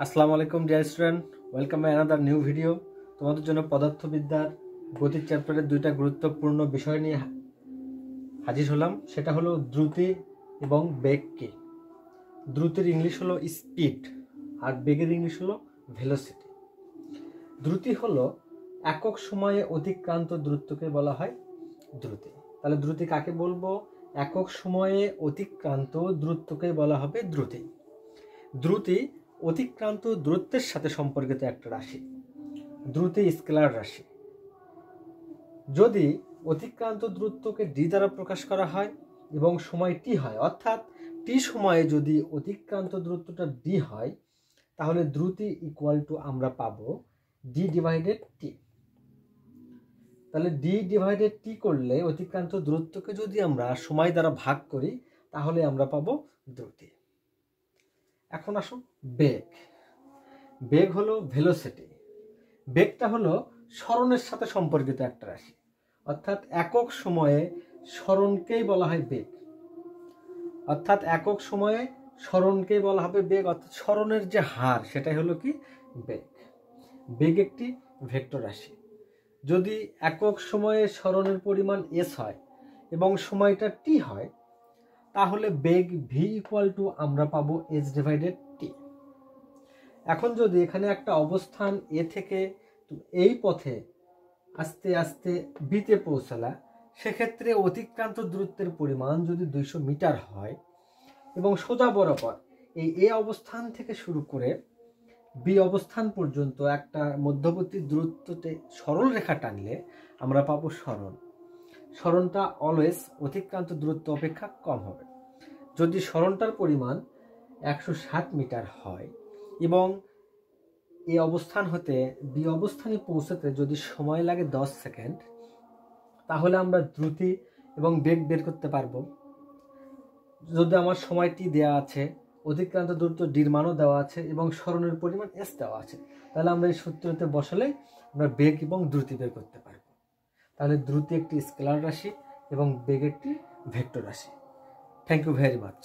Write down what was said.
আসসালামু আলাইকুম dear student, welcome by another new video. তোমাদের জন্য পদার্থবিদ্যার গতির চ্যাপ্টারের দুইটা গুরুত্বপূর্ণ বিষয় নিয়ে হাজির হলাম। সেটা হলো দ্রুতি এবং বেগ কি। দ্রুতির ইংলিশ হলো স্পিড আর বেগের ইংলিশ হলো ভেলোসিটি। দ্রুতি হলো একক সময়ে অতিক্রান্ত দূরত্বকে বলা হয় দ্রুতি। তাহলে দ্রুতি কাকে বলবো? একক সময়ে অতিক্রান্ত দূরত্বকে বলা হবে দ্রুতি। দ্রুতি অতিক্রান্ত দূরত্বের সাথে সম্পর্কিত একটা রাশি। দ্রুতি স্কেলার রাশি। যদি অতিক্রান্ত দূরত্বকে ডি দ্বারা প্রকাশ করা হয় এবং সময় টি হয়, অর্থাৎ টি সময়ে যদি অতিক্রান্ত দূরত্বটা ডি হয়, তাহলে দ্রুতি ইকুয়াল টু আমরা পাবো ডি ডিভাইডেড টি। তাহলে ডি ডিভাইডেড টি করলে অতিক্রান্ত দূরত্বকে যদি আমরা সময় দ্বারা ভাগ করি, তাহলে আমরা পাবো দ্রুতি। এখন আসুন বেগ। বেগ হলো ভেলোসিটি। বেগটা হলো সরণের সাথে সম্পর্কিত একটা রাশি, অর্থাৎ একক সময়ে সরণকেই বলা হয় বেগ। অর্থাৎ একক সময়ে সরণকেই বলা হবে বেগ, অর্থাৎ সরণের যে হার সেটাই হলো কি বেগ। বেগ একটি ভেক্টর রাশি। যদি একক সময়ে সরণের পরিমাণ এস হয় এবং সময়টা টি হয়, তাহলে বেগ ভি ইকুয়াল টু আমরা পাবো এস ডিভাইডেড টি। এখন যদি এখানে একটা অবস্থান এ থেকে এই পথে আস্তে আস্তে বিতে পৌঁছালা, সেক্ষেত্রে অতিক্রান্ত দূরত্বের পরিমাণ যদি 200 মিটার হয় এবং সোজা বরাবর এই এ অবস্থান থেকে শুরু করে বি অবস্থান পর্যন্ত একটা মধ্যবর্তী দূরত্বতে সরল রেখা টানলে আমরা পাবো সরণ। সরণটা অলওয়েজ অতিক্রান্ত দূরত্ব অপেক্ষা কম হবে। যদি সরণটার পরিমাণ 160 মিটার হয় এবং এই অবস্থান হতে বি অবস্থানে পৌঁছাতে যদি সময় লাগে 10 সেকেন্ড, তাহলে আমরা দ্রুতি এবং বেগ বের করতে পারবো। যদি আমার সময়টি দেওয়া আছে, অতিক্রান্ত দূরত্ব ডির মানও দেওয়া আছে এবং সরণের পরিমাণ এস দেওয়া আছে, তাহলে আমরা এই সূত্রতে বসালে আমরা বেগ এবং দ্রুতি বের করতে পারবো। তাহলে দ্রুতি একটি স্কেলার রাশি এবং বেগ একটি ভেক্টর রাশি। Thank you very much.